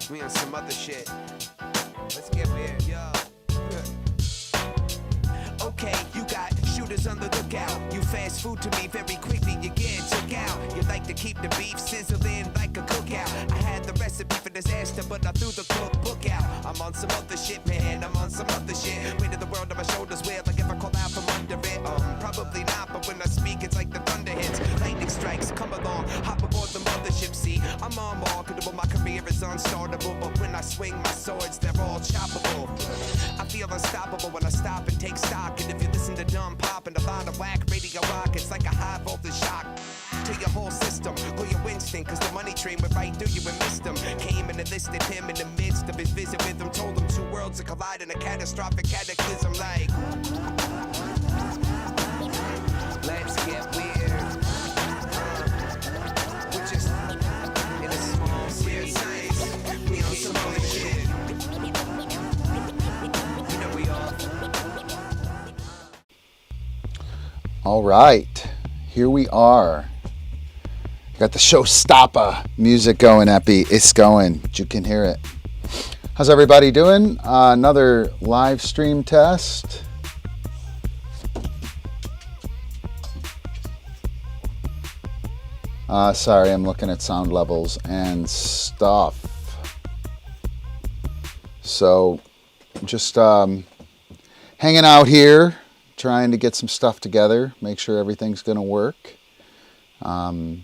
We on some other shit. Let's get weird, yo. Okay, you got shooters on the lookout. You fast food to me very quickly, you get took out. You like to keep the beef sizzling like a cookout. I had the recipe for disaster, but I threw the cookbook out. I'm on some other shit, man, I'm on some other shit. Weight of the world on my shoulders, wear like if I call out from under it. Probably not, but when I speak, it's like the thunder hits. Lightning strikes, come along, hop aboard the mothership. See, I'm all marketable, my career is unstartable. But when I swing my swords, they're all choppable. I feel unstoppable when I stop and take stock. And if you listen to dumb pop and a lot of whack radio rock, it's like a high voltage shock to your whole system. Call your instinct, cause the money train went right through you and missed him. Came and enlisted him in the midst of his visit with him. Told him two worlds to collide in a catastrophic cataclysm like let's get weird. We're just in a small weird place. We on some other shit. You know we are. All right, here we are. Got the showstopper music going, Epi. It's going. You can hear it. How's everybody doing? Another live stream test. Sorry, I'm looking at sound levels and stuff. So, just hanging out here, trying to get some stuff together, make sure everything's going to work. I've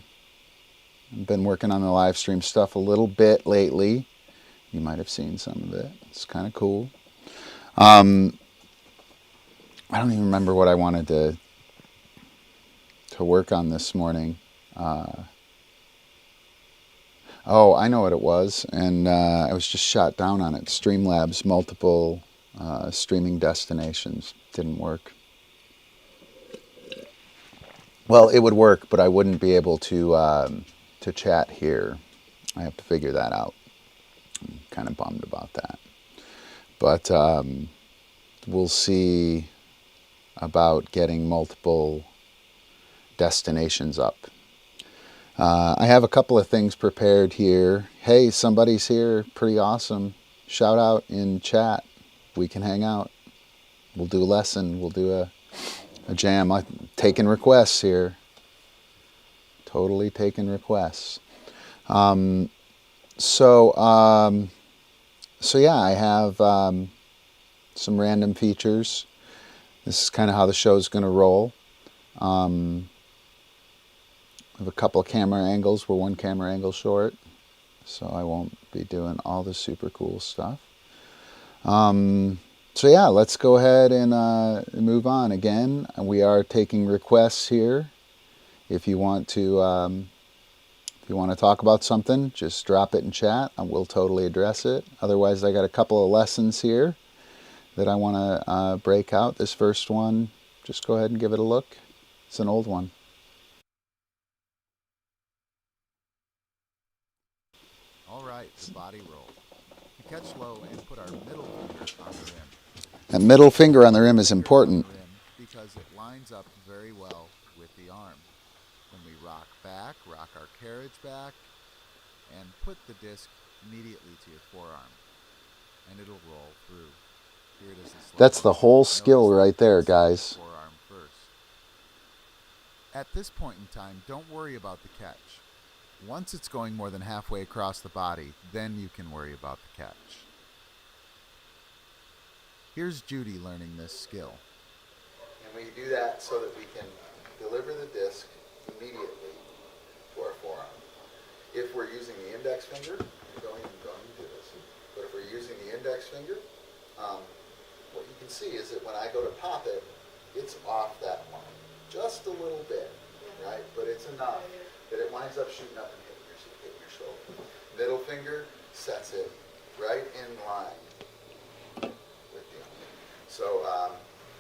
been working on the live stream stuff a little bit lately. You might have seen some of it. It's kind of cool. I don't even remember what I wanted to work on this morning. Oh, I know what it was, and I was just shot down on it. Streamlabs, multiple streaming destinations. Didn't work. Well, it would work, but I wouldn't be able to chat here. I have to figure that out. I'm kind of bummed about that. But we'll see about getting multiple destinations up. I have a couple of things prepared here. Hey, somebody's here. Pretty awesome. Shout out in chat. We can hang out. We'll do a lesson. We'll do a jam. I'm taking requests here. Totally taking requests. So yeah, I have some random features. This is kind of how the show's going to roll. I have a couple of camera angles. We're one camera angle short, so I won't be doing all the super cool stuff. So yeah, let's go ahead and move on. Again, we are taking requests here. If you want to talk about something, just drop it in chat and we'll totally address it. Otherwise, I got a couple of lessons here that I want to break out. This first one, just go ahead and give it a look. It's an old one. All right, the body roll. We catch low and put our middle finger on the rim. That middle finger on the rim is important. Because it lines up very well with the arm. When we rock back, rock our carriage back, and put the disc immediately to your forearm, and it'll roll through. Here it is. That's the whole skill right there, guys. Forearm first. At this point in time, don't worry about the catch. Once it's going more than halfway across the body, then you can worry about the catch. Here's Judy learning this skill. And we do that so that we can deliver the disc immediately to our forearm. If we're using the index finger, don't even do this, but if we're using the index finger, what you can see is that when I go to pop it, it's off that line. Just a little bit, right? But it's enough that it winds up shooting up and hitting your shoulder. Middle finger sets it right in line with the arm. So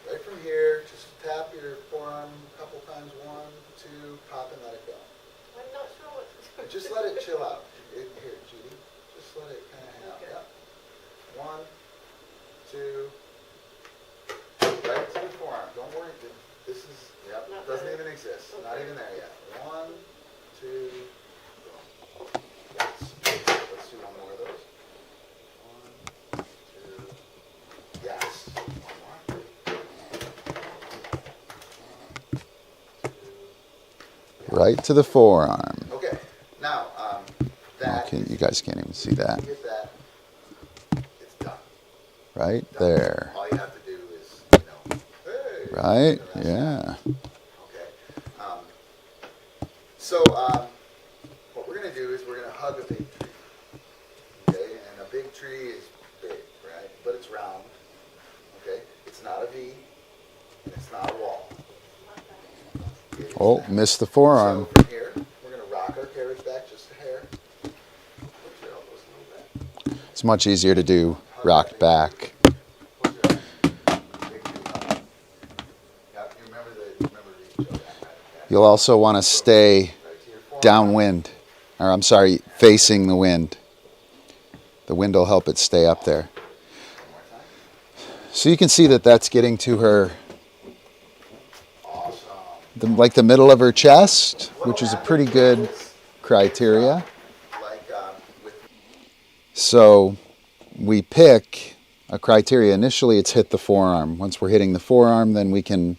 right from here, just tap your forearm a couple times, 1, 2, pop and let it go. I'm not sure what to do. Just let it chill out. Here, Judy, just let it kind of hang out. Okay. Yeah. 1, 2, right to the forearm. Don't worry. This is, yep, Not doesn't there. even exist. Okay. Not even there yet. 1, 2, Right to the forearm. Okay, now, that Okay, is, you guys can't even see that. get that, it's done. Right Done. there. All you have to do is, hey. Right? the rest. Yeah. Okay. So, what we're going to do is we're going to hug a big tree. Okay, and a big tree is big, right? But it's round. Okay, it's not a V, and it's not a wall. It is Oh, that. missed the forearm. So from here, we're going to rock our carriage back just a hair. Push your elbows a little bit. It's much easier to do rocked back. Push your elbows. Big tree hug. Now, you remember the show that kind of You'll also want to stay right to your forearm. downwind, or I'm sorry, facing the wind. The wind will help it stay up there. One more time. So you can see that that's getting to her, Awesome. like the middle of her chest, which is a pretty good criteria. Like with So we pick a criteria. Initially, it's hit the forearm. Once we're hitting the forearm, then we can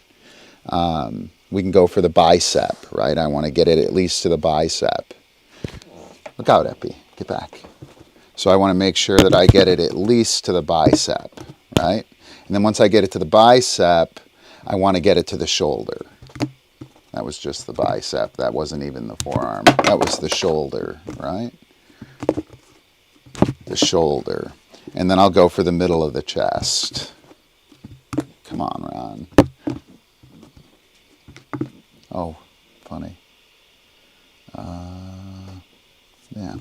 go for the bicep, right? I want to get it at least to the bicep. Look out, Epi. Get back. So I want to make sure that I get it at least to the bicep, right? And then once I get it to the bicep, I want to get it to the shoulder. That was just the bicep. That wasn't even the forearm. That was the shoulder, right? The shoulder. And then I'll go for the middle of the chest. Come on, Ron. Oh, funny. Yeah.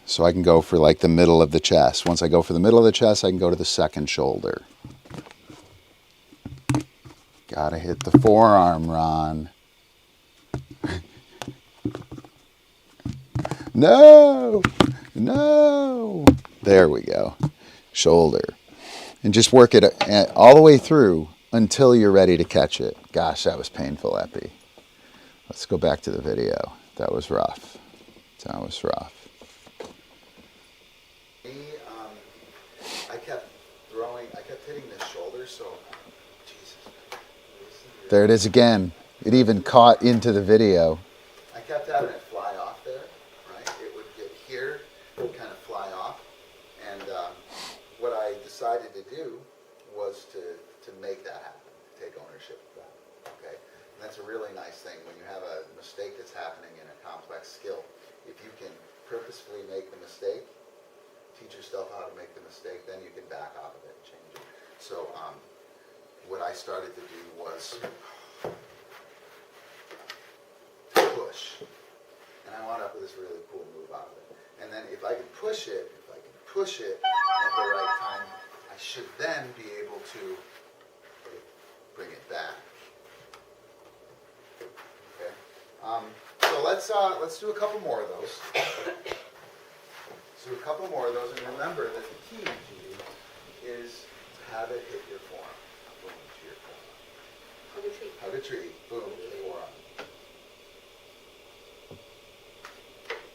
So I can go for like the middle of the chest. Once I go for the middle of the chest, I can go to the second shoulder. Gotta hit the forearm, Ron. No! No! There we go. Shoulder. And just work it all the way through until you're ready to catch it. Gosh, that was painful, Epi. Let's go back to the video. That was rough. That was rough. me, I kept hitting this shoulder, so, Jesus. There it is again. It even caught into the video. I kept having it fly off there, right? It would get here, kind of fly off. And what I decided to do was to make that happen, to take ownership of that, okay? And that's a really nice thing when you have a mistake that's happening in a complex skill. If you can purposefully make the mistake, teach yourself how to make the mistake, then you can back off of it and change it. So what I started to do was push. And I wound up with this really cool move out of it. And then if I can push it at the right time, I should then be able to bring it back. Okay. So let's do a couple more of those. So a couple more of those, and remember that the key, Judy, is to have it hit your forearm. Boom, to your forearm. Hug a tree. Hug a tree, boom, to the forearm.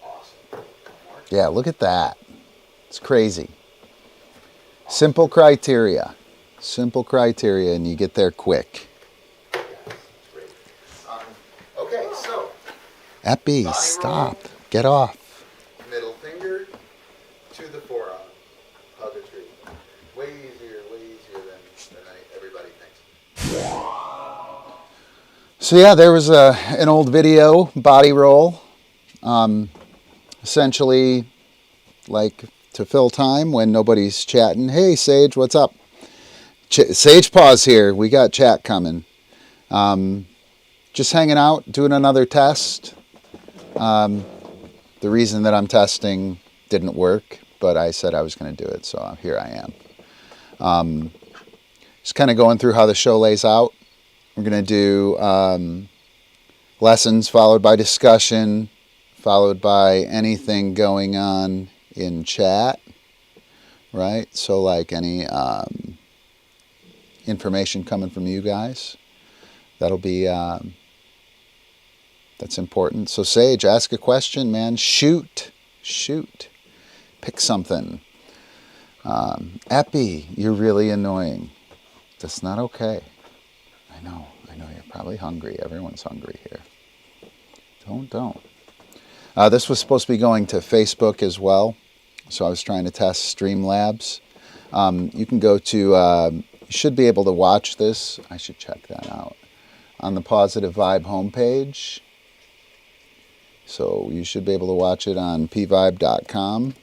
Awesome. One more. Yeah, look at that. It's crazy. Simple criteria. Simple criteria, and you get there quick. Yes, great. Okay, so Epi, stop. Get off. middle finger to the forearm. Hug a tree. Way easier than everybody thinks. So yeah, there was an old video, body roll. Essentially, like to fill time when nobody's chatting. Hey, Sage, what's up? Sage Paws here. We got chat coming. Just hanging out, doing another test. The reason that I'm testing didn't work, but I said I was going to do it, so here I am. Just kind of going through how the show lays out. We're going to do lessons followed by discussion, followed by anything going on in chat, right? So like any information coming from you guys, that'll be, that's important. So Sage, ask a question, man. Shoot. Pick something. Epi, you're really annoying. That's not okay. I know, you're probably hungry. Everyone's hungry here. Don't. This was supposed to be going to Facebook as well, so I was trying to test Streamlabs. You can go to, you should be able to watch this. I should check that out. On the Positive Vibe homepage. So you should be able to watch it on pvibe.com.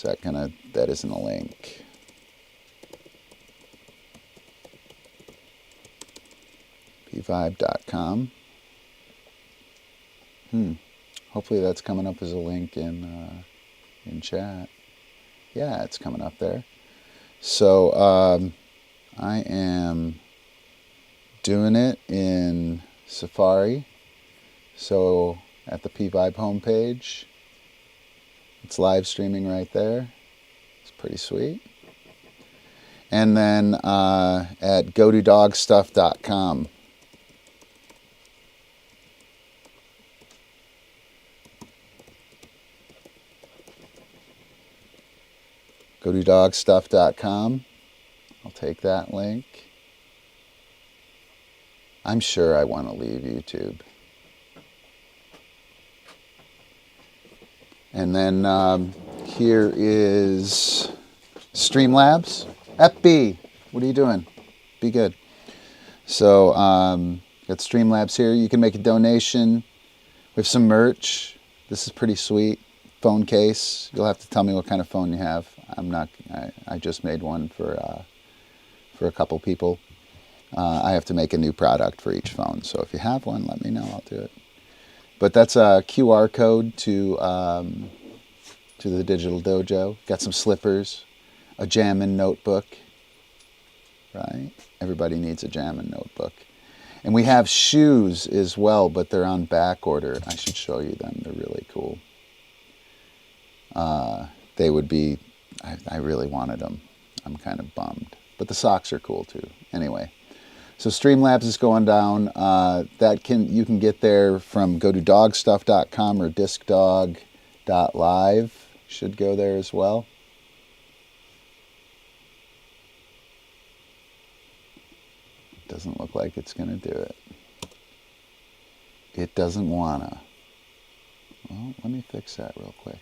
That isn't a link. pvibe.com. Hopefully that's coming up as a link in chat. Yeah, it's coming up there. So I am doing it in Safari. So at the PVibe homepage, it's live streaming right there. It's pretty sweet. And then at gododogstuff.com. gododogstuff.com. I'll take that link. I'm sure I want to leave YouTube. And then here is Streamlabs. FB, what are you doing? Be good. So got Streamlabs here. You can make a donation. We have some merch. This is pretty sweet. Phone case. You'll have to tell me what kind of phone you have. I just made one for a couple people. I have to make a new product for each phone. So if you have one, let me know. I'll do it. But that's a QR code to the Digital Dojo. Got some slippers, a Jammin' notebook. Right? Everybody needs a Jammin' notebook. And we have shoes as well, but they're on back order. I should show you them. They're really cool. They would be, I really wanted them. I'm kind of bummed. But the socks are cool too. Anyway, so Streamlabs is going down. You can get there from gododogstuff.com or discdog.live. Should go there as well. Doesn't look like it's going to do it. It doesn't wanna. Well, let me fix that real quick.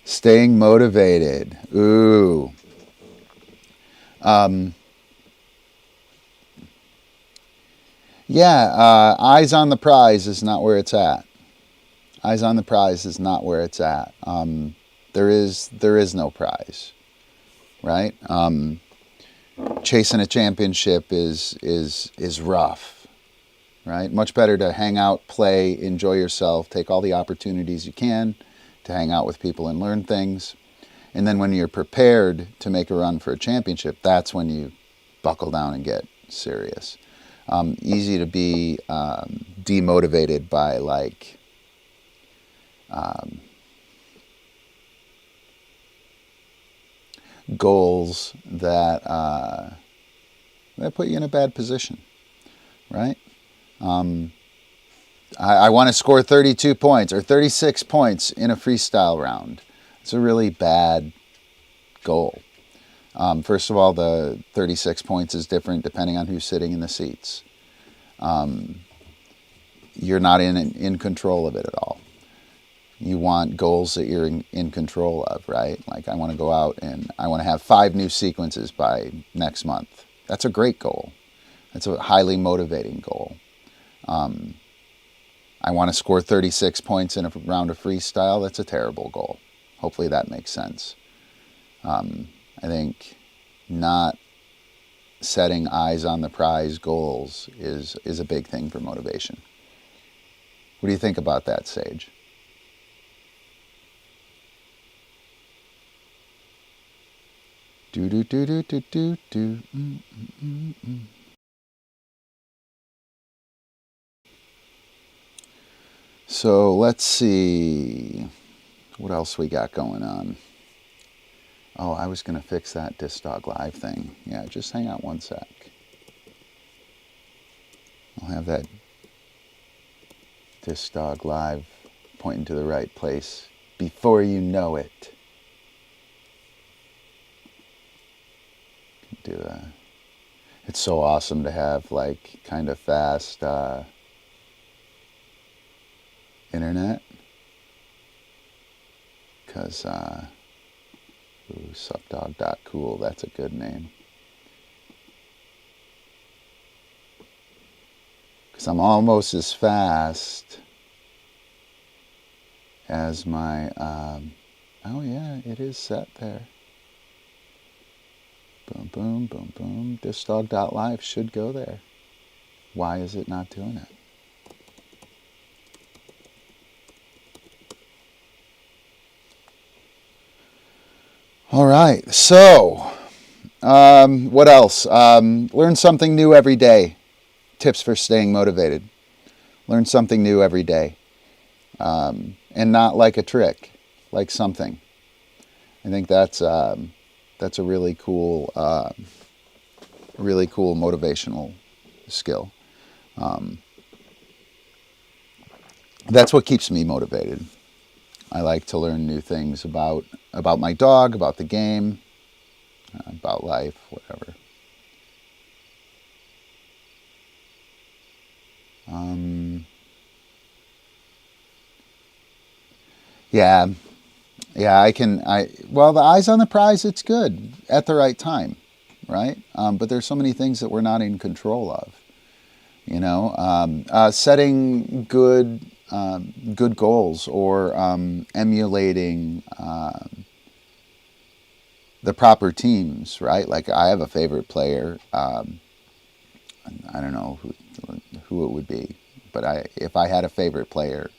Staying motivated. Ooh. Eyes on the prize is not where it's at. Eyes on the prize is not where it's at. There is no prize, right? Chasing a championship is rough, right? Much better to hang out, play, enjoy yourself, take all the opportunities you can to hang out with people and learn things. And then when you're prepared to make a run for a championship, that's when you buckle down and get serious. Easy to be demotivated by goals that put you in a bad position, right? I want to score 32 points or 36 points in a freestyle round. It's a really bad goal. First of all, the 36 points is different depending on who's sitting in the seats. You're not in control of it at all. You want goals that you're in control of, right? Like I want to go out and I want to have 5 new sequences by next month. That's a great goal. That's a highly motivating goal. I want to score 36 points in a round of freestyle. That's a terrible goal. Hopefully that makes sense. I think not setting eyes on the prize goals is a big thing for motivation. What do you think about that, Sage? Do do do do do do do. So let's see what else we got going on. Oh, I was going to fix that Discdog Live thing. Yeah, just hang out one sec. I'll have that Discdog Live pointing to the right place before you know it. It's so awesome to have like kind of fast internet, because supdog.cool, that's a good name. Because I'm almost as fast as my, oh yeah, it is set there. Boom, boom, boom, boom. Discdog.live should go there. Why is it not doing it? All right, so what else? Learn something new every day. Tips for staying motivated. Learn something new every day. And not like a trick, like something. I think that's a really cool motivational skill. That's what keeps me motivated. I like to learn new things about my dog, about the game, about life, whatever. Well, the eyes on the prize, it's good at the right time, right? But there's so many things that we're not in control of, you know. Setting good goals, or emulating the proper teams, right? Like, I have a favorite player. I don't know who it would be, but if I had a favorite player,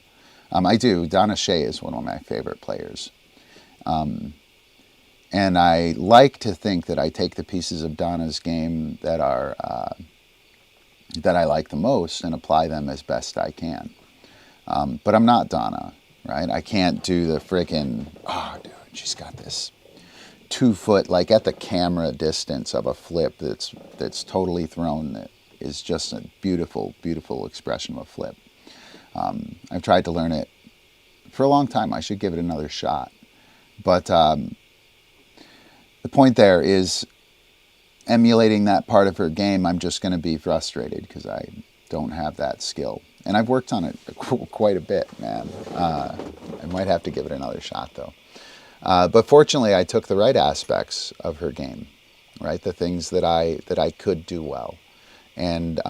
I do. Donna Shea is one of my favorite players. And I like to think that I take the pieces of Donna's game that I like the most and apply them as best I can. But I'm not Donna, right? I can't do the frickin', oh, dude, she's got this 2 foot, like at the camera distance of a flip that's totally thrown, that is just a beautiful, beautiful expression of a flip. I've tried to learn it for a long time. I should give it another shot. But the point there is, emulating that part of her game, I'm just going to be frustrated because I don't have that skill. And I've worked on it quite a bit, man. I might have to give it another shot, though. But fortunately, I took the right aspects of her game, right? The things that I could do well, and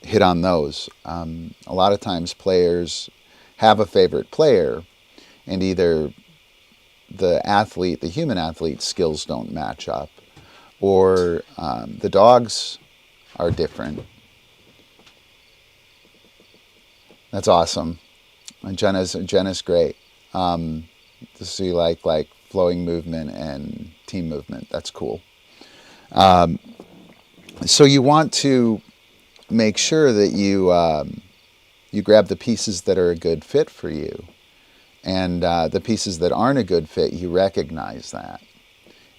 hit on those. A lot of times players have a favorite player, and either the human athlete's skills don't match up, or the dogs are different. That's awesome. Jenna's great. To see like flowing movement and team movement. That's cool. So you want to make sure that you grab the pieces that are a good fit for you, and the pieces that aren't a good fit, you recognize that,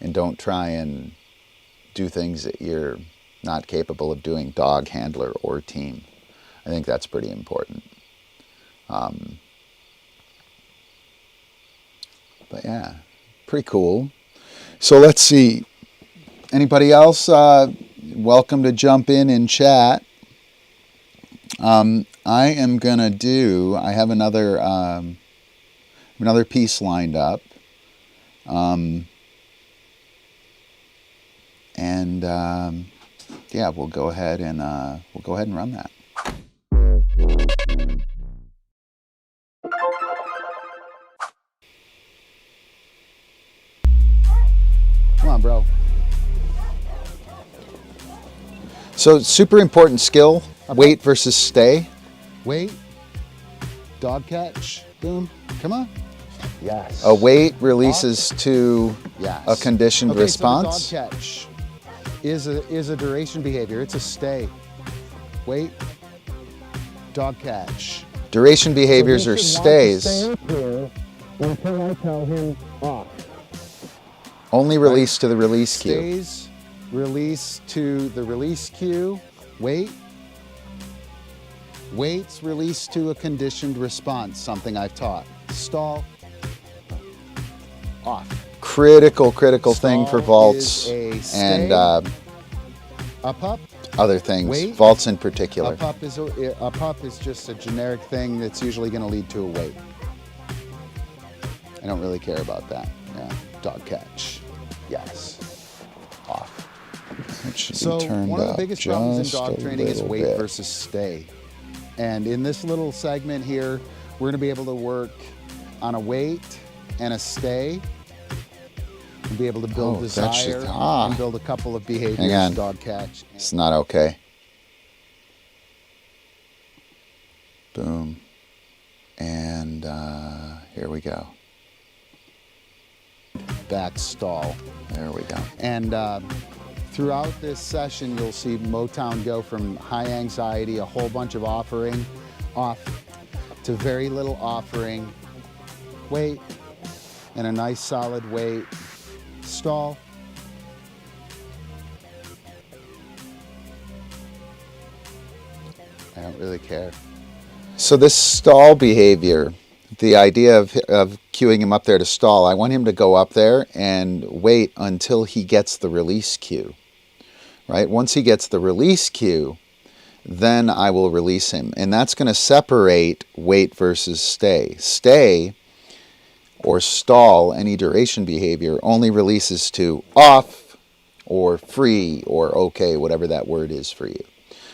and don't try and do things that you're not capable of doing, dog, handler, or team. I think that's pretty important. But yeah, pretty cool. So let's see. Anybody else? Welcome to jump in and chat. I am gonna do. I have another piece lined up, yeah, we'll go ahead and run that. Come on, bro. So, super important skill, wait versus stay. Wait, dog catch, boom, come on. Yes. A wait releases to a conditioned response. So the dog catch is a duration behavior. It's a stay. Wait, dog catch. Duration behaviors are stays. Until I tell him off. Only release to the release cue. Stays, release to the release cue. Wait. Waits, release to a conditioned response, something I've taught. Stall, off. Critical thing for Stall vaults. is a stay. And Up, other things, Weight? vaults in particular. A pup is just a generic thing that's usually going to lead to a weight. I don't really care about that. Yeah, dog catch. Yes. Off. It should be So turned one of the up biggest problems in just dog a training is little weight bit. versus stay. And in this little segment here, we're going to be able to work on a weight and a stay. We'll be able to build Oh, that should- desire ah. and build a couple of behaviors, Hang on. dog catch. It's not okay. Boom. And here we go. Back stall. There we go. And throughout this session, you'll see Motown go from high anxiety, a whole bunch of offering, off, to very little offering, weight, and a nice solid weight, stall. I don't really care. So this stall behavior, the idea of cueing him up there to stall, I want him to go up there and wait until he gets the release cue, right? Once he gets the release cue, then I will release him. And that's going to separate wait versus stay. Stay or stall, any duration behavior, only releases to off or free or okay, whatever that word is for you.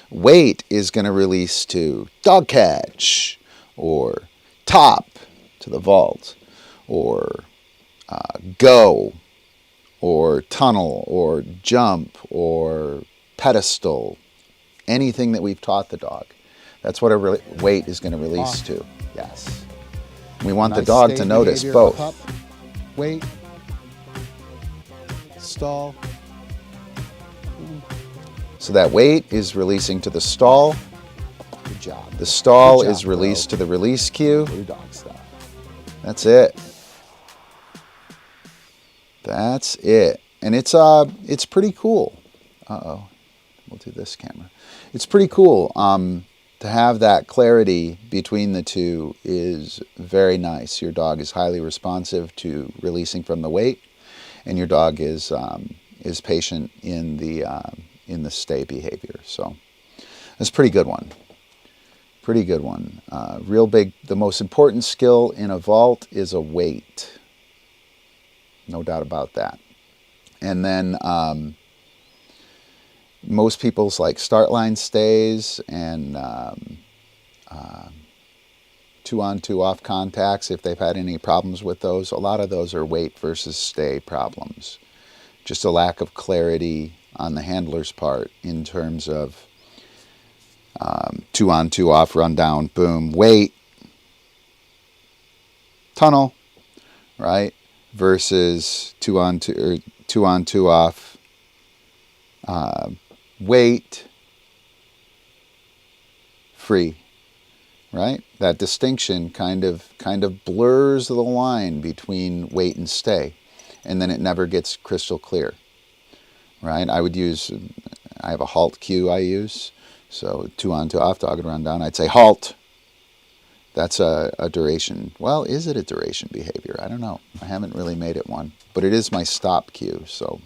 Wait is going to release to dog catch or top to the vault or go or tunnel or jump or pedestal, anything that we've taught the dog. That's what a wait is going to release to. Yes. We want the Nice dog stay to notice behavior, both. up, wait, stall. So that wait is releasing to the stall. Good job. The stall Good job, is released bro. to the release cue. Blue dog stuff. That's it. That's it. And it's pretty cool. Uh-oh. We'll do this camera. It's pretty cool. To have that clarity between the two is very nice. Your dog is highly responsive to releasing from the weight, and your dog is patient in the stay behavior. So that's a pretty good one. Pretty good one. Real big. The most important skill in a vault is a weight. No doubt about that. And then most people's like start line stays and 2-on 2-off contacts, if they've had any problems with those, a lot of those are weight versus stay problems. Just a lack of clarity on the handler's part in terms of 2-on 2-off, run down, boom, wait, tunnel, right? Versus 2-on 2-off, wait, free, right? That distinction kind of blurs the line between wait and stay, and then it never gets crystal clear, right? I have a halt cue I use, so 2-on 2-off, dog would run down, I'd say halt. That's a duration. Well, is it a duration behavior? I don't know. I haven't really made it one, but it is my stop cue, so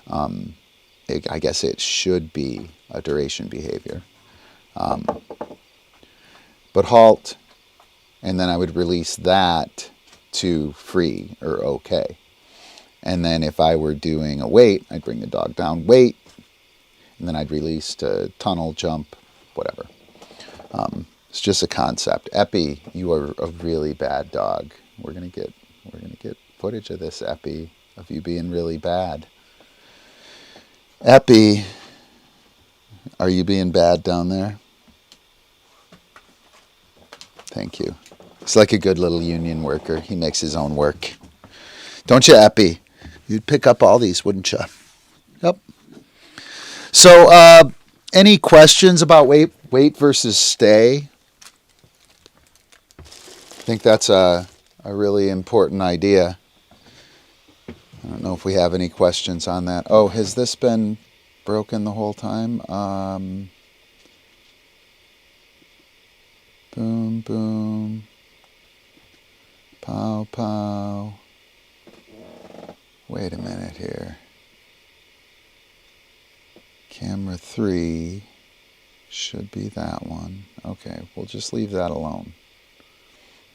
I guess it should be a duration behavior. But halt, and then I would release that to free or okay. And then if I were doing a wait, I'd bring the dog down, wait, and then I'd release to tunnel, jump, whatever. It's just a concept. Epi, you are a really bad dog. We're gonna get footage of this, Epi, of you being really bad. Epi, are you being bad down there? Thank you. He's like a good little union worker. He makes his own work. Don't you, Epi? You'd pick up all these, wouldn't you? Yep. So, any questions about wait versus stay? I think that's a really important idea. I don't know if we have any questions on that. Oh, has this been broken the whole time? Boom, boom. Pow, pow. Wait a minute here. Camera 3 should be that one. Okay, we'll just leave that alone.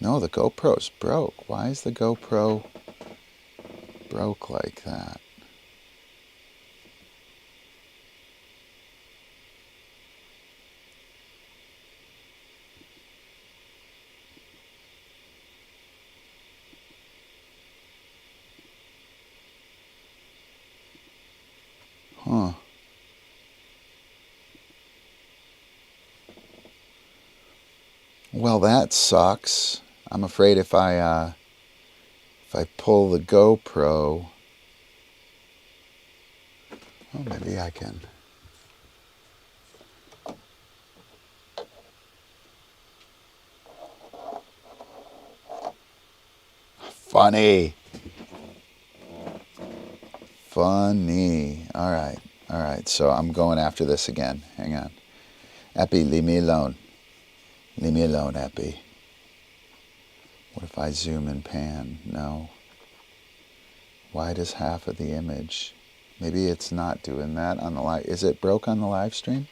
No, the GoPro's broke. Why is the GoPro broke like that? Huh. Well, that sucks. I'm afraid if I pull the GoPro, oh, maybe I can. Funny. Funny. All right. So I'm going after this again. Hang on. Epi, leave me alone. Leave me alone, Epi. What if I zoom and pan? No. Why does half of the image? Maybe it's not doing that on the live. Is it broke on the live stream?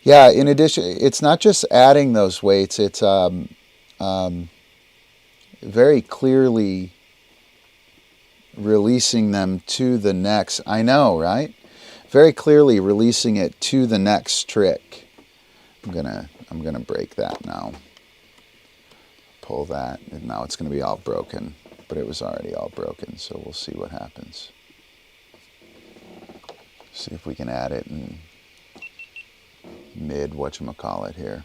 Yeah, in addition, it's not just adding those weights, it's very clearly releasing them to the next, I know, right? Very clearly releasing it to the next trick. I'm gonna break that now. Pull that, and now it's gonna be all broken, but it was already all broken, so we'll see what happens. See if we can add it in mid whatchamacallit here.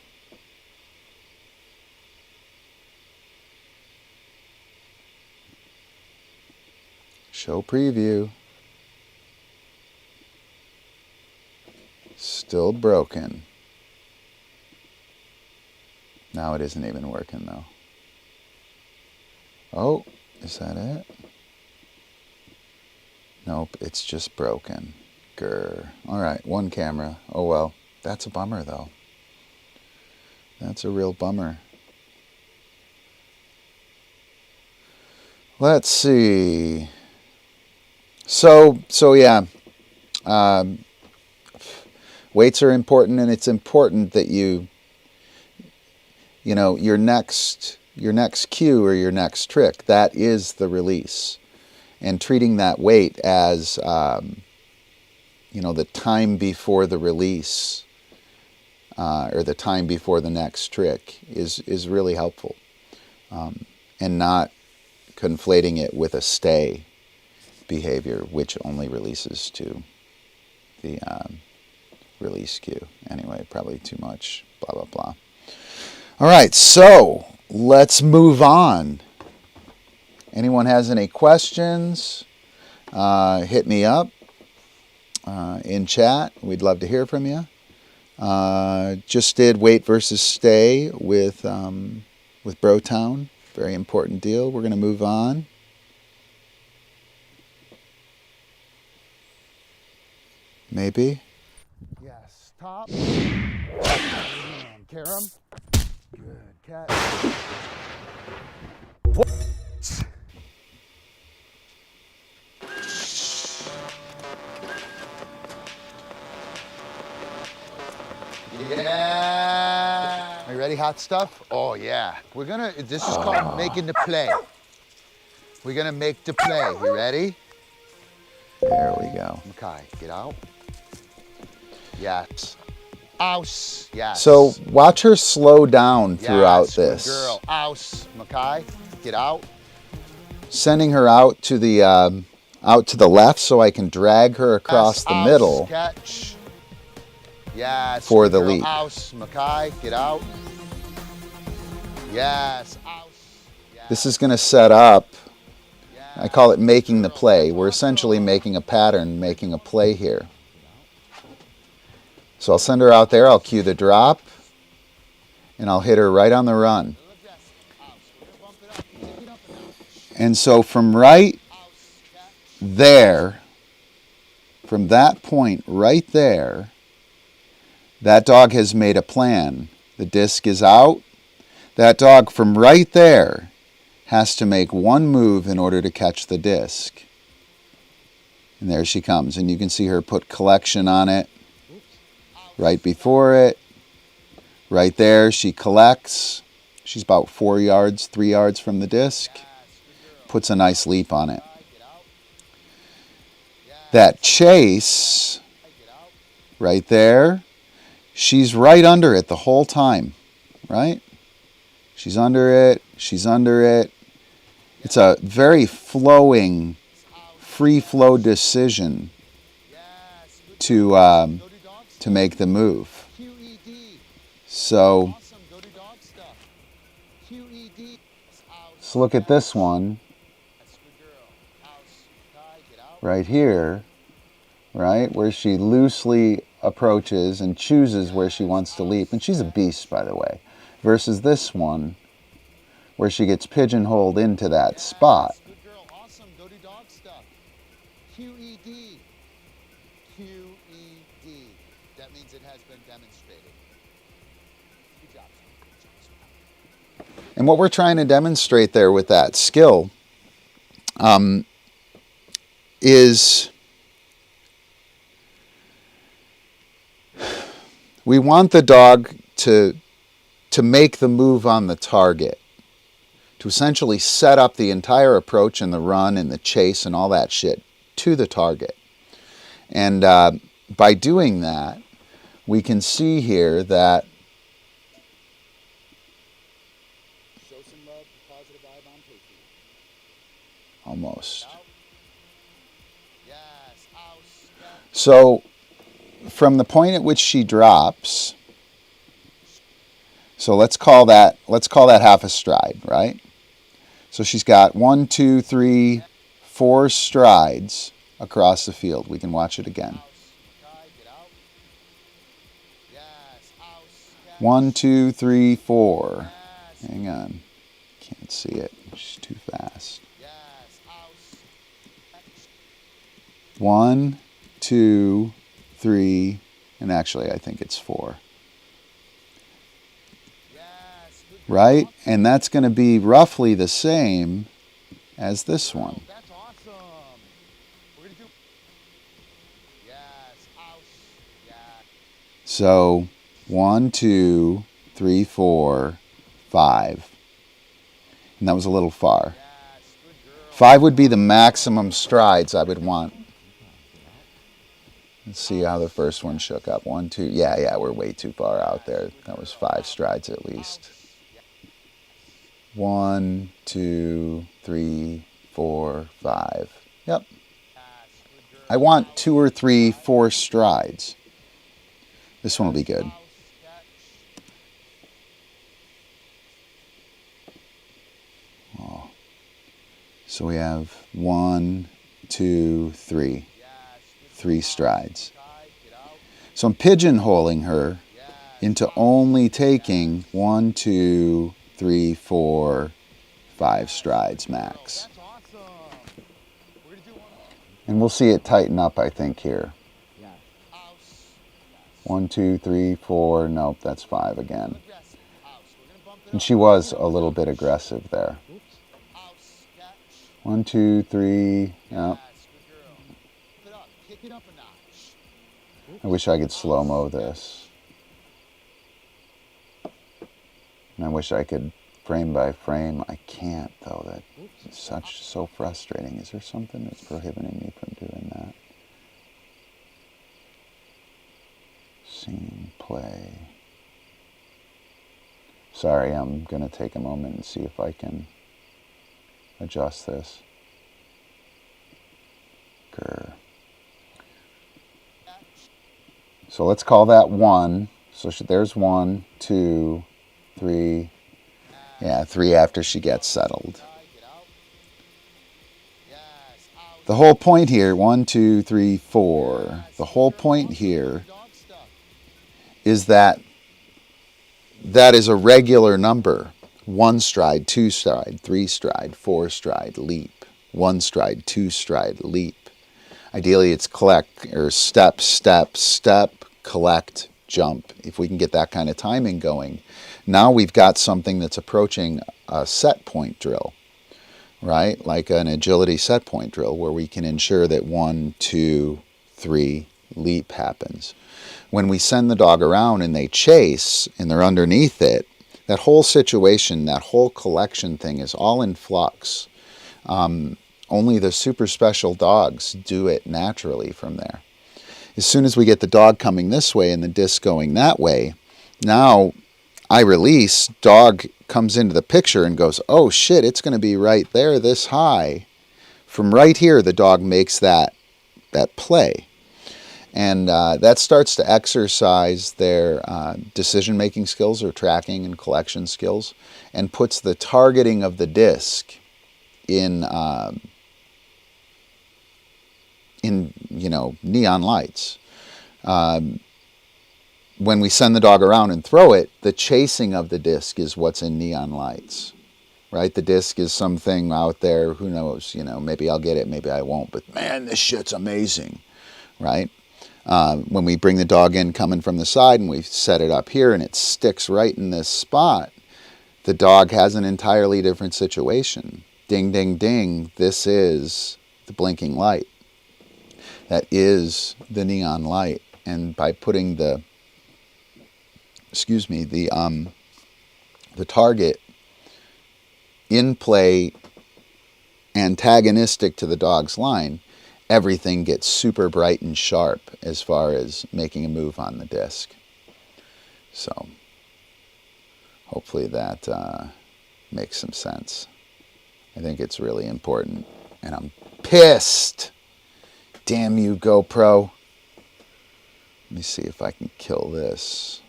Show preview. Still broken. Now it isn't even working though. Oh, is that it? Nope, it's just broken. Grr. All right, one camera. Oh well, that's a bummer though. That's a real bummer. Let's see. So yeah. Weights are important, and it's important that you know, your next cue or your next trick, that is the release. And treating that weight as, you know, the time before the release or the time before the next trick is really helpful. And not conflating it with a stay behavior, which only releases to the release cue. Anyway, probably too much, blah, blah, blah. All right, so let's move on. Anyone has any questions, hit me up in chat. We'd love to hear from you. Just did weight versus stay with Brotown. Very important deal. We're going to move on. Maybe. Yes, top. And Karam. Good catch. Yeah. Are you ready, hot stuff? Oh yeah. This is called making the play. We're gonna make the play. You ready? There we go. Makai, get out. Yes. Ouse. Yes. So watch her slow down throughout yes, this. Good girl. Ouse. Makai, get out. Sending her out to the left so I can drag her across the middle. Catch. Yes. For the girl. leap. Ouse. Makai, get out. Yes. Ouse. Yes. This is going to set up, I call it making the play. We're essentially making a pattern, making a play here. So I'll send her out there, I'll cue the drop, and I'll hit her right on the run. And so from right there, from that point right there, that dog has made a plan. The disc is out. That dog from right there has to make one move in order to catch the disc. And there she comes. And you can see her put collection on it right before it. Right there, she collects. She's about 4 yards, 3 yards from the disc. Puts a nice leap on it. That chase, right there, she's right under it the whole time, right? She's under it, she's under it. It's a very flowing, free flow decision to make the move. So let's look at this one right here, right, where she loosely approaches and chooses where she wants to leap. And she's a beast, by the way, versus this one where she gets pigeonholed into that spot. Good girl. Awesome. Go do dog stuff. QED. QED. That means it has been demonstrated. Good job. And what we're trying to demonstrate there with that skill is we want the dog to make the move on the target, to essentially set up the entire approach and the run and the chase and all that shit to the target. And by doing that, we can see here that Show some love, positive vibe on Pookie. almost. Yes. House. So from the point at which she drops, so let's call that half a stride, right? So she's got 1, 2, 3, 4 strides across the field. We can watch it again. 1, 2, 3, 4. Hang on. Can't see it. She's too fast. 1, 2, 3, and actually I think it's 4. Right? And that's going to be roughly the same as this one. That's awesome. We're going to do. Yes. House. Yeah. So 1, 2, 3, 4, 5. And that was a little far. 5 would be the maximum strides I would want. Let's see how the first one shook up. 1, 2. Yeah, we're way too far out there. That was 5 strides at least. 1, 2, 3, 4, 5. Yep. I want 2 or 3, 4 strides. This one will be good. Oh. So we have 1, 2, 3. 3 strides. So I'm pigeonholing her into only taking 1, 2, 3, 4, 5 strides max. And we'll see it tighten up, I think, here. 1, 2, 3, 4. Nope, that's 5 again. And she was a little bit aggressive there. 1, 2, 3. Yep. I wish I could slow-mo this. And I wish I could frame by frame. I can't, though. That's so frustrating. Is there something that's prohibiting me from doing that? Scene, play. Sorry, I'm going to take a moment and see if I can adjust this. Grr. So let's call that 1. So there's 1, 2, 3. Yeah, 3 after she gets settled. The whole point here, 1, 2, 3, 4. The whole point here is that is a regular number. 1 stride, 2 stride, 3 stride, 4 stride, leap. 1 stride, 2 stride, leap. Ideally, it's collect or step, step, step, collect, jump. If we can get that kind of timing going, now we've got something that's approaching a set point drill. right? Like an agility set point drill where we can ensure that 1, 2, 3 leap happens. When we send the dog around and they chase and they're underneath it, that whole situation, that whole collection thing is all in flux. Only the super special dogs do it naturally from there. As soon as we get the dog coming this way and the disc going that way, now I release, dog comes into the picture and goes, oh shit, it's going to be right there this high. From right here, the dog makes that play. And that starts to exercise their decision-making skills or tracking and collection skills, and puts the targeting of the disc in neon lights. When we send the dog around and throw it, the chasing of the disc is what's in neon lights, right? The disc is something out there, who knows, maybe I'll get it, maybe I won't, but man, this shit's amazing, right? When we bring the dog in coming from the side and we set it up here and it sticks right in this spot, the dog has an entirely different situation. Ding, ding, ding, this is the blinking light. That is the neon light. And by putting the target in play antagonistic to the dog's line, everything gets super bright and sharp as far as making a move on the disc. So hopefully that makes some sense. I think it's really important. And I'm pissed. Damn you, GoPro. Let me see if I can kill this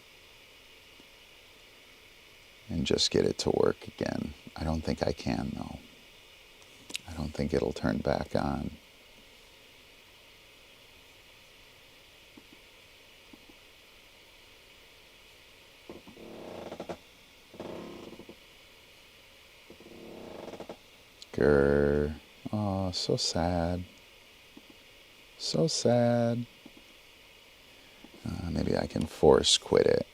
and just get it to work again. I don't think I can, though. I don't think it'll turn back on. Grr. Oh, so sad. So sad. Maybe I can force quit it.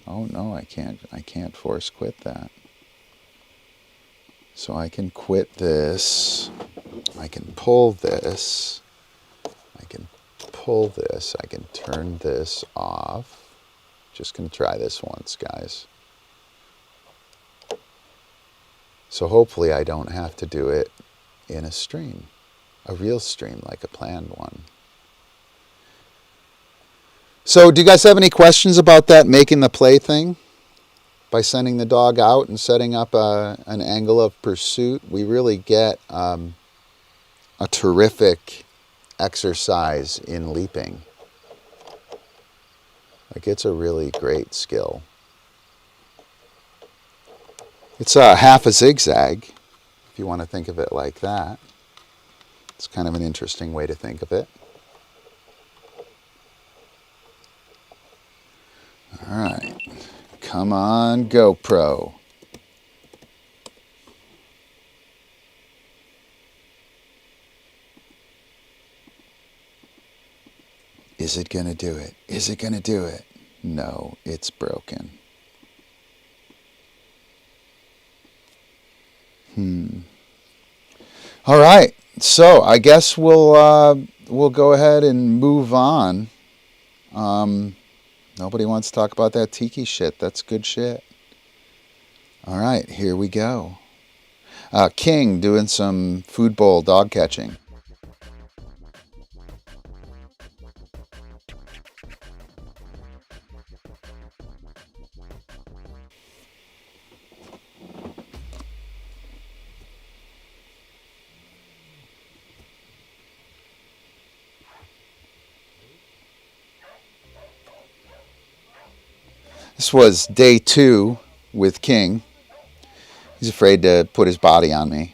Oh no, I can't force quit that. So I can quit this. I can pull this. I can pull this. I can turn this off. Just gonna try this once, guys. So hopefully I don't have to do it in a stream. A real stream, like a planned one. So do you guys have any questions about that making the play thing? By sending the dog out and setting up an angle of pursuit, we really get a terrific exercise in leaping. Like, it's a really great skill. It's half a zigzag, if you want to think of it like that. It's kind of an interesting way to think of it. All right, come on, GoPro. Is it gonna do it? Is it gonna do it? No, it's broken. All right, so I guess we'll go ahead and move on. Nobody wants to talk about that tiki shit. That's good shit. All right, here we go. King doing some food bowl dog catching. This was day 2 with King. He's afraid to put his body on me.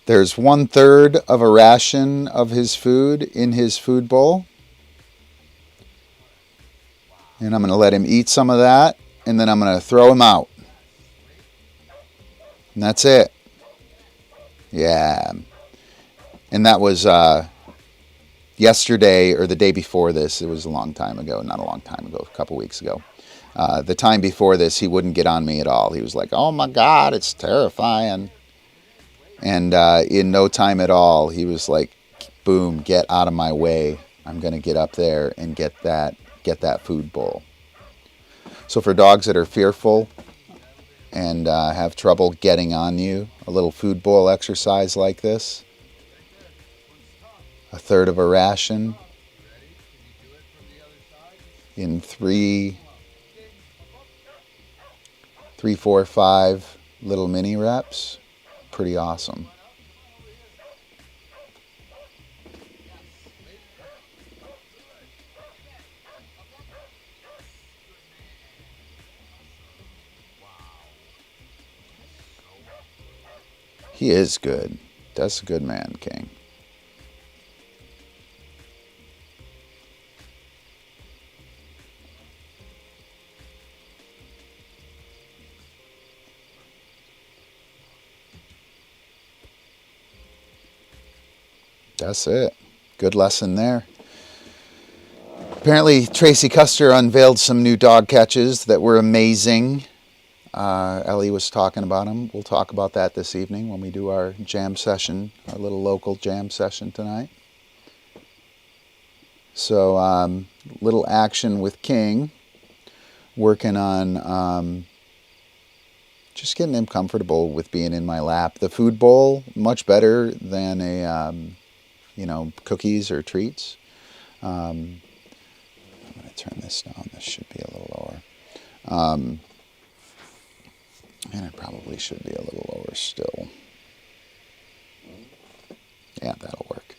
There's 1/3 of a ration of his food in his food bowl. And I'm going to let him eat some of that, and then I'm going to throw him out. And that's it. Yeah. And that was yesterday or the day before this. It was a long time ago. Not a long time ago, a couple weeks ago. The time before this, he wouldn't get on me at all. He was like, "Oh my God, it's terrifying." And in no time at all, he was like, "Boom, get out of my way. I'm going to get up there and get that food bowl." So for dogs that are fearful and have trouble getting on you, a little food bowl exercise like this, a third of a ration in 3, 4, 5 little mini reps, pretty awesome. He is good. That's a good man, King. That's it. Good lesson there. Apparently, Tracy Custer unveiled some new dog catches that were amazing. Ellie was talking about them. We'll talk about that this evening when we do our jam session, our little local jam session tonight. So, little action with King, working on just getting him comfortable with being in my lap. The food bowl, much better than a, cookies or treats. I'm going to turn this down. This should be a little lower. And it probably should be a little lower still. Yeah, that'll work.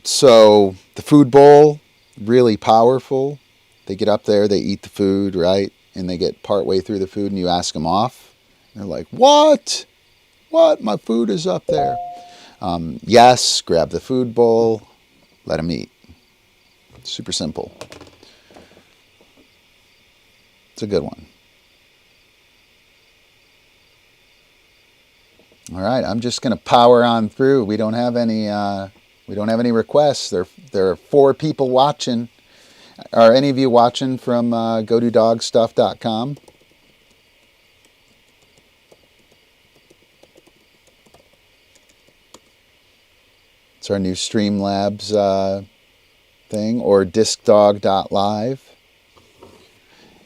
So the food bowl, really powerful. They get up there, they eat the food, right? And they get partway through the food and you ask them off. They're like, what? What? My food is up there. Yes, grab the food bowl, let them eat. Super simple. It's a good one. All right, I'm just going to power on through. We don't have any requests. There are 4 people watching. Are any of you watching from GoDoDogStuff.com? It's our new Streamlabs thing, or DiscDog.live.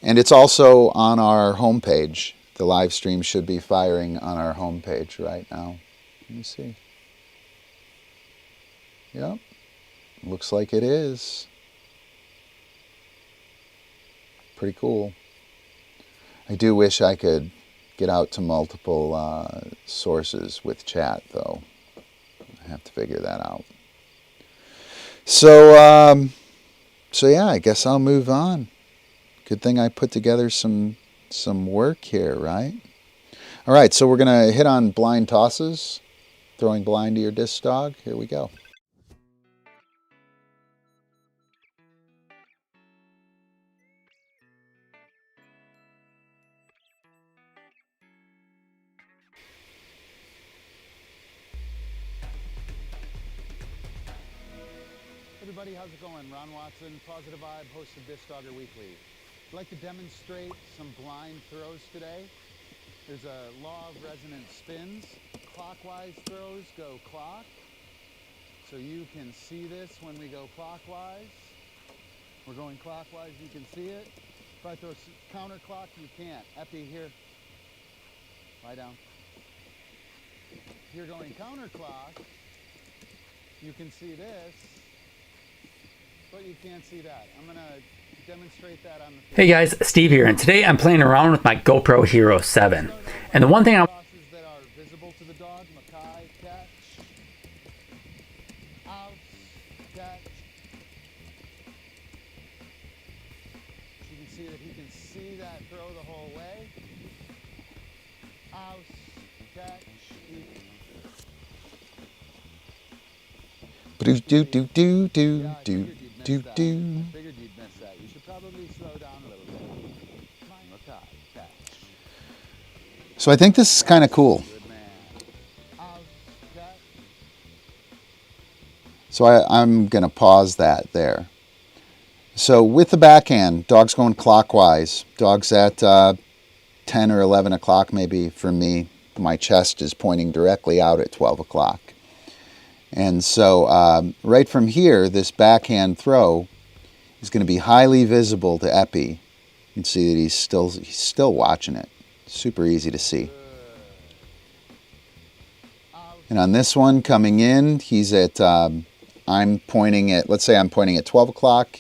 And it's also on our homepage. The live stream should be firing on our homepage right now. Let me see. Yep. Looks like it is. Pretty cool. I do wish I could get out to multiple sources with chat, though. I have to figure that out. So yeah, I guess I'll move on. Good thing I put together some work here, right? All right, so we're going to hit on blind tosses, throwing blind to your disc dog. Here we go. Everybody, how's it going? Ron Watson, Positive Vibe, host of Disc Dogger Weekly. I'd like to demonstrate some blind throws today. There's a law of resonant spins. Clockwise throws go clock. So you can see this when we go clockwise. We're going clockwise, you can see it. If I throw counterclock, you can't. Epi, here. Lie down. If you're going counterclock, you can see this, but you can't see that. I'm going to demonstrate that on the field. Hey guys, Steve here, and today I'm playing around with my GoPro Hero 7. And the one thing that are visible to the dog, Makai, catch, out, catch. You can see that he can see that throw the whole way. Out, catch, do do do do do do do do. Figured you'd miss that. You should probably slow down a little bit. Makai, catch. So I think this is kind of cool. So I'm going to pause that there. So with the backhand, dog's going clockwise. Dog's at 10 or 11 o'clock maybe for me. My chest is pointing directly out at 12 o'clock. And so right from here, this backhand throw is going to be highly visible to Epi. You can see that he's still watching it. Super easy to see. And on this one coming in, he's at, I'm pointing at, let's say I'm pointing at 12 o'clock.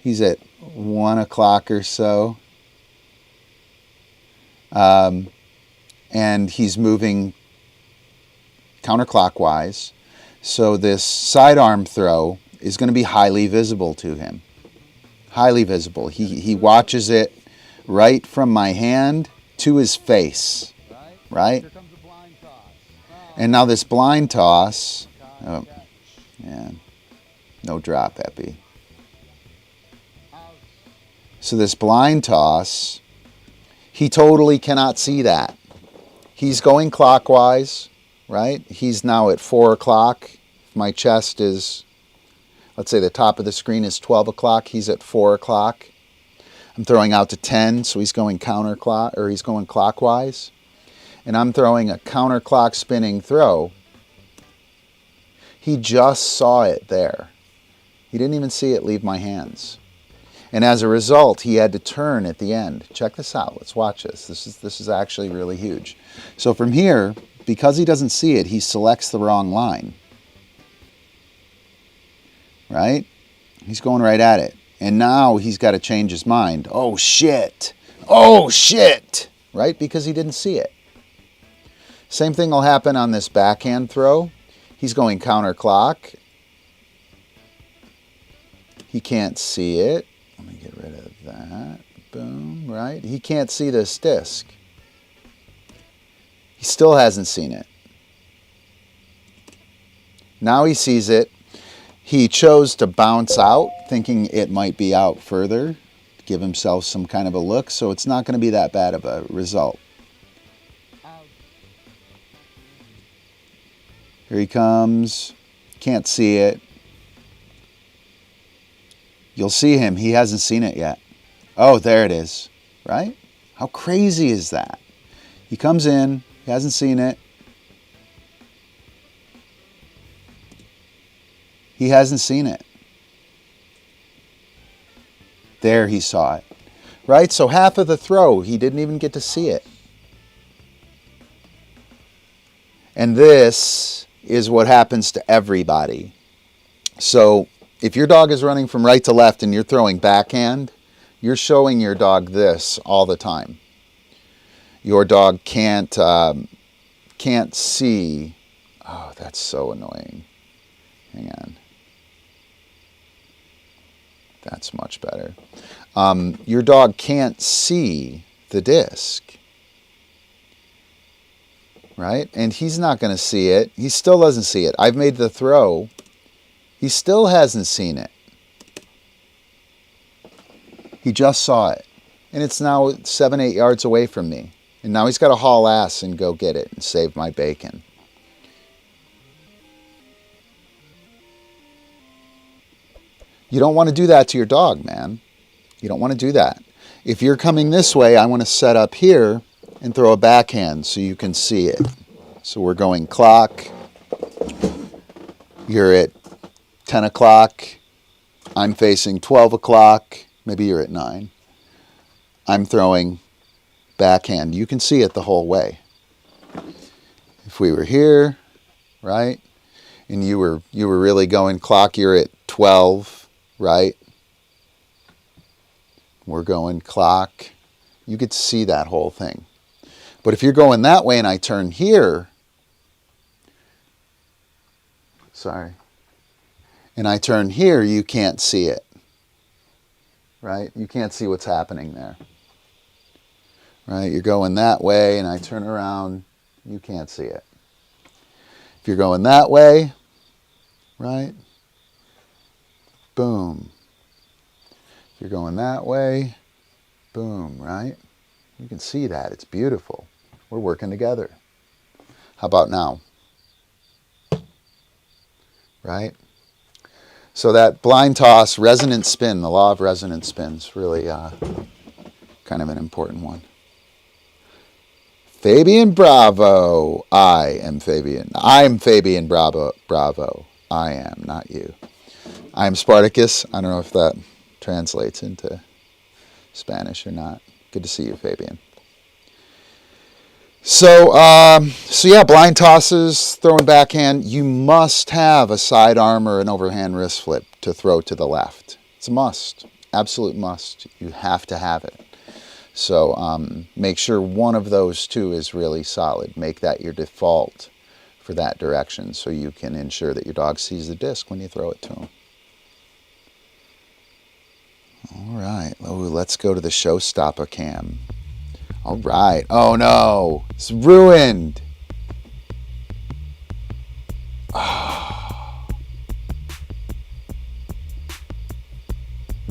He's at 1 o'clock or so. And he's moving counterclockwise. So this sidearm throw is going to be highly visible to him. Highly visible. He watches it right from my hand to his face. Right? And now this blind toss. Oh, yeah. No drop, Epi. So this blind toss, he totally cannot see that. He's going clockwise, right? He's now at 4 o'clock. My chest is, let's say the top of the screen is 12 o'clock. He's at 4 o'clock. I'm throwing out to 10, so he's going he's going clockwise. And I'm throwing a counterclock spinning throw. He just saw it there. He didn't even see it leave my hands. And as a result, he had to turn at the end. Check this out. Let's watch this. This is actually really huge. So from here, because he doesn't see it, he selects the wrong line. Right? He's going right at it. And now he's got to change his mind. Oh, shit. Oh, shit. Right? Because he didn't see it. Same thing will happen on this backhand throw. He's going counterclock. He can't see it. Let me get rid of that. Boom, right? He can't see this disc. He still hasn't seen it. Now he sees it. He chose to bounce out, thinking it might be out further, give himself some kind of a look, so it's not going to be that bad of a result. Here he comes. Can't see it. You'll see him. He hasn't seen it yet. Oh, there it is. Right? How crazy is that? He comes in. He hasn't seen it. He hasn't seen it. There he saw it. Right? So half of the throw, he didn't even get to see it. And this is what happens to everybody. So if your dog is running from right to left and you're throwing backhand, you're showing your dog this all the time. Your dog can't see. Oh, that's so annoying. Hang on. That's much better. Your dog can't see the disc. Right? And he's not going to see it. He still doesn't see it. I've made the throw. He still hasn't seen it. He just saw it. And it's now 7-8 yards away from me. And now he's got to haul ass and go get it and save my bacon. You don't want to do that to your dog, man. You don't want to do that. If you're coming this way, I want to set up here and throw a backhand so you can see it. So we're going clock. You're at 10 o'clock. I'm facing 12 o'clock. Maybe you're at 9. I'm throwing backhand. You can see it the whole way. If we were here, right, and you were really going clock, you're at 12, right? We're going clock. You could see that whole thing. But if you're going that way and I turn here, and I turn here, you can't see it, right? You can't see what's happening there, right? You're going that way and I turn around, you can't see it. If you're going that way, right? Boom. If you're going that way, boom, right? You can see that. It's beautiful. We're working together. How about now? Right? So that blind toss, resonant spin, the law of resonant spins, really kind of an important one. Fabian Bravo. I am Fabian. I'm Fabian Bravo. Bravo. I am, not you. I'm Spartacus. I don't know if that translates into Spanish or not. Good to see you, Fabian. So yeah, blind tosses, throwing backhand. You must have a sidearm or an overhand wrist flip to throw to the left. It's a must, absolute must. You have to have it. So make sure one of those two is really solid. Make that your default for that direction so you can ensure that your dog sees the disc when you throw it to him. All right, let's go to the showstopper cam. All right, oh no, it's ruined. Oh.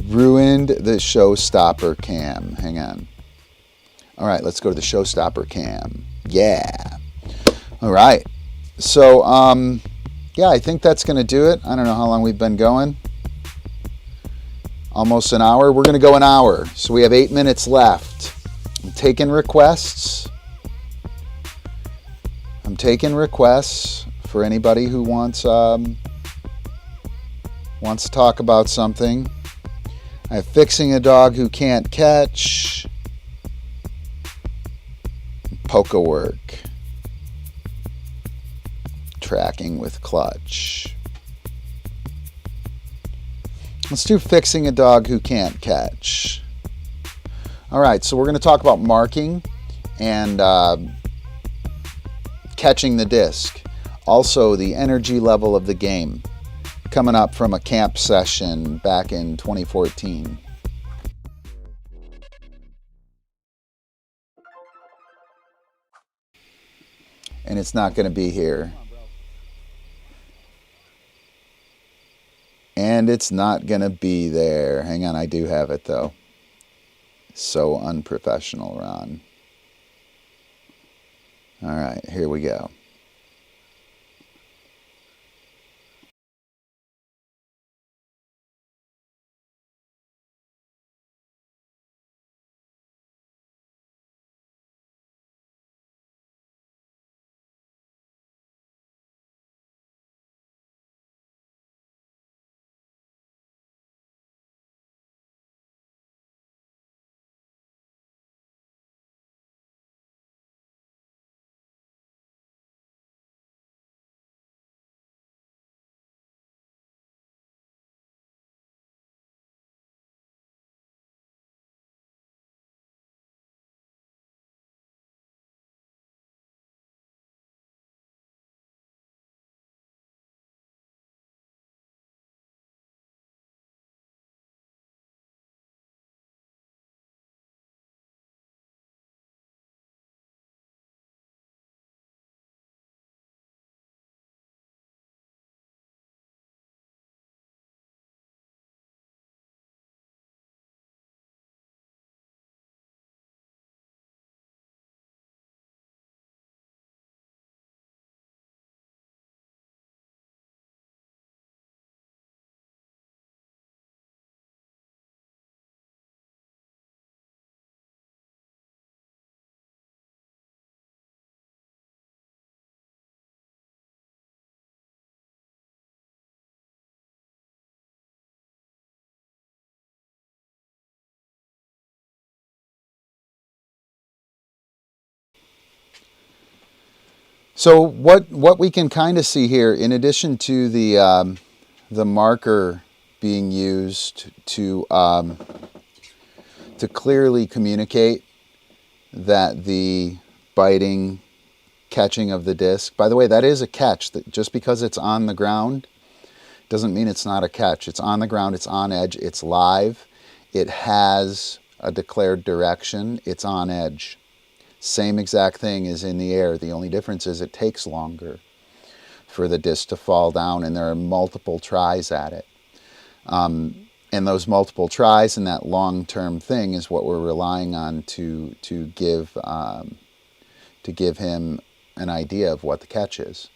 Ruined the showstopper cam. Hang on. All right, let's go to the showstopper cam. Yeah. All right. So, yeah, I think that's going to do it. I don't know how long we've been going. Almost an hour. We're going to go an hour. So we have 8 minutes left. I'm taking requests. For anybody who wants to talk about something. I have fixing a dog who can't catch. Polka work. Tracking with clutch. Let's do fixing a dog who can't catch. All right, so we're going to talk about marking and catching the disc. Also, the energy level of the game. Coming up from a camp session back in 2014. And it's not going to be here. And it's not going to be there. Hang on, I do have it though. So unprofessional, Ron. All right, here we go. So what we can kind of see here, in addition to the marker being used to clearly communicate that the biting, catching of the disc. By the way, that is a catch. That just because it's on the ground doesn't mean it's not a catch. It's on the ground, it's on edge, it's live, it has a declared direction, it's on edge. Same exact thing is in the air. The only difference is it takes longer for the disc to fall down, and there are multiple tries at it. And those multiple tries and that long-term thing is what we're relying on to give him an idea of what the catch is.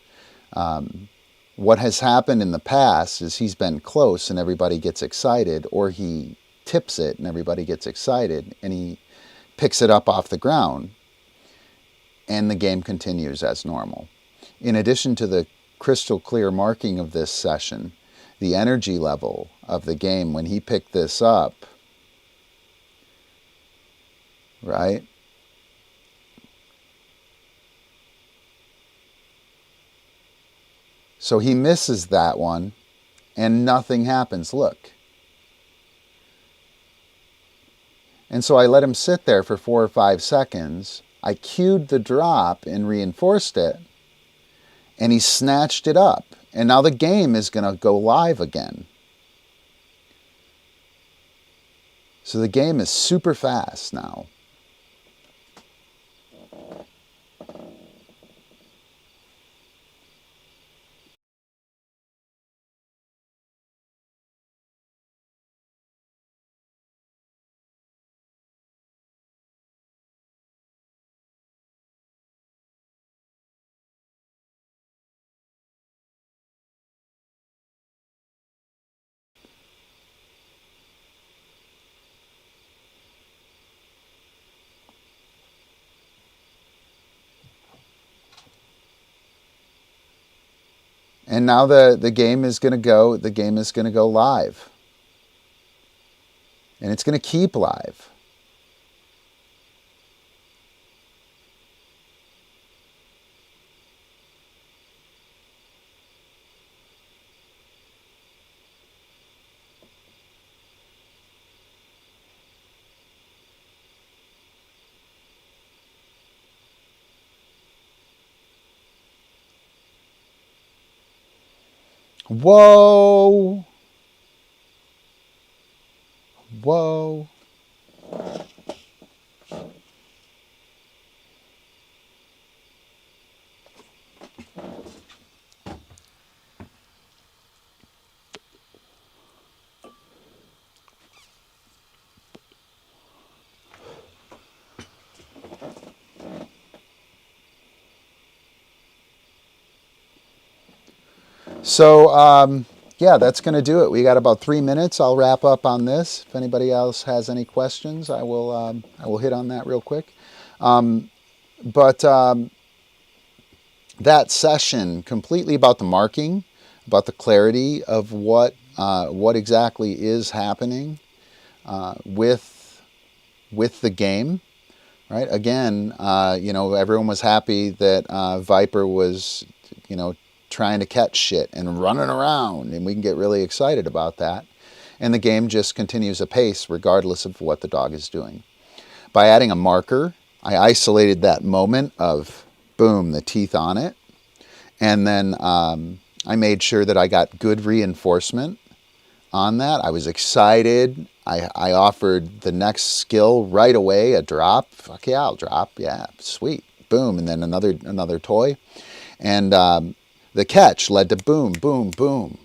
what has happened in the past is he's been close and everybody gets excited, or he tips it and everybody gets excited and he picks it up off the ground and the game continues as normal. In addition to the crystal clear marking of this session, the energy level of the game when he picked this up, right? So he misses that one and nothing happens, look. And so I let him sit there for 4 or 5 seconds. I cued the drop and reinforced it, and he snatched it up. And now the game is going to go live again. So the game is super fast now. And now the game is going to go live. And it's going to keep live. Whoa. Whoa. So, yeah, that's going to do it. We got about 3 minutes. I'll wrap up on this. If anybody else has any questions, I will hit on that real quick. But that session, completely about the marking, about the clarity of what exactly is happening with the game. Right? Again, everyone was happy that Viper was, trying to catch shit and running around, and we can get really excited about that. And the game just continues apace regardless of what the dog is doing. By adding a marker, I isolated that moment of, boom, the teeth on it. And then I made sure that I got good reinforcement on that. I was excited. I offered the next skill right away, a drop. Fuck yeah, I'll drop. Yeah, sweet. Boom. And then another toy. And the catch led to boom, boom, boom.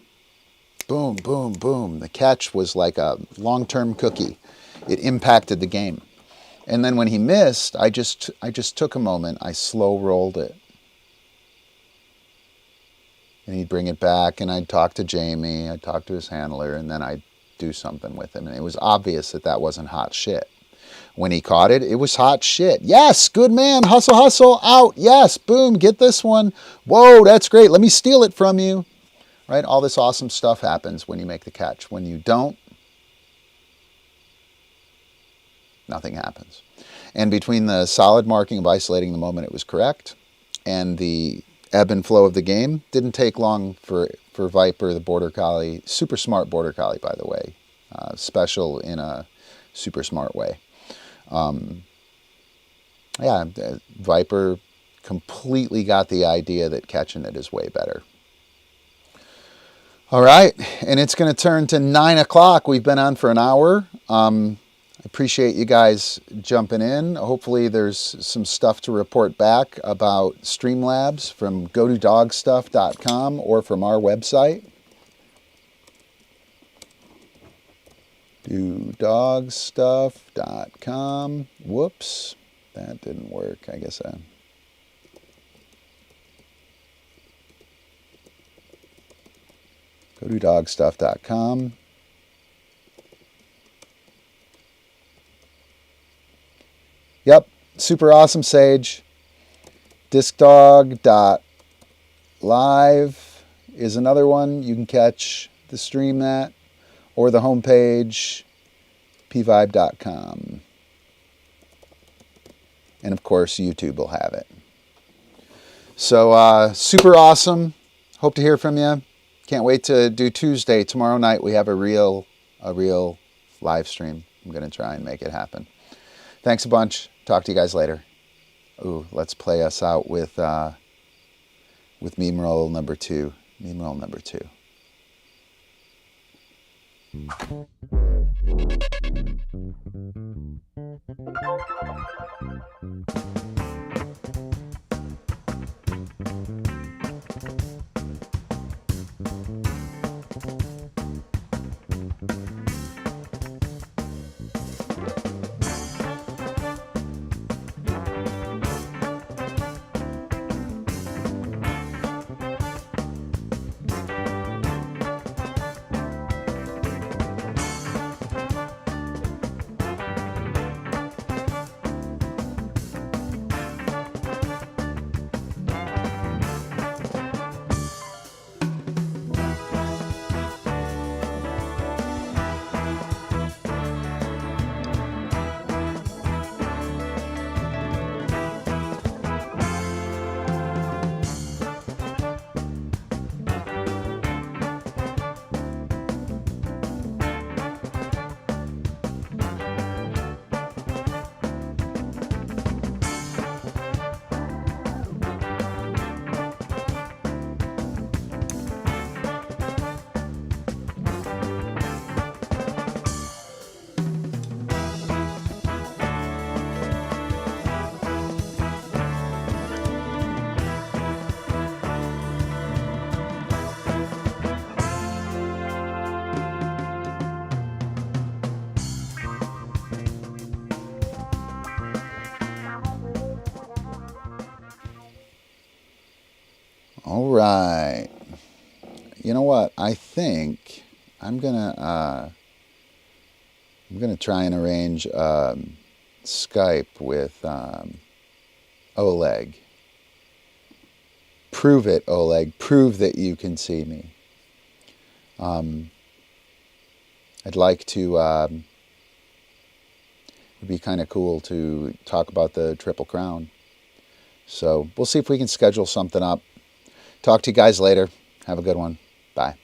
Boom, boom, boom. The catch was like a long-term cookie. It impacted the game. And then when he missed, I just took a moment. I slow rolled it. And he'd bring it back, and I'd talk to Jamie. I'd talk to his handler, and then I'd do something with him. And it was obvious that wasn't hot shit. When he caught it, it was hot shit. Yes, good man, hustle, hustle, out. Yes, boom, get this one. Whoa, that's great. Let me steal it from you. Right? All this awesome stuff happens when you make the catch. When you don't, nothing happens. And between the solid marking of isolating the moment it was correct and the ebb and flow of the game, didn't take long for Viper, the Border Collie, super smart Border Collie, by the way, special in a super smart way. Viper completely got the idea that catching it is way better. All right, and it's going to turn to 9 o'clock. We've been on for an hour. I appreciate you guys jumping in. Hopefully there's some stuff to report back about Streamlabs from GoToDogStuff.com or from our website. DoDogStuff.com. Whoops, that didn't work. I guess VoodooDogStuff.com. Yep, super awesome, Sage. DiscDog.live is another one. You can catch the stream that, or the homepage, pvibe.com. And of course, YouTube will have it. So super awesome. Hope to hear from you. Can't wait to do Tuesday. Tomorrow night we have a real live stream. I'm going to try and make it happen. Thanks a bunch. Talk to you guys later. Ooh, let's play us out with meme roll number 2. Meme roll number 2. All right. You know what? I think I'm gonna try and arrange Skype with Oleg. Prove it, Oleg. Prove that you can see me. I'd like to. It'd be kind of cool to talk about the Triple Crown. So we'll see if we can schedule something up. Talk to you guys later. Have a good one. Bye.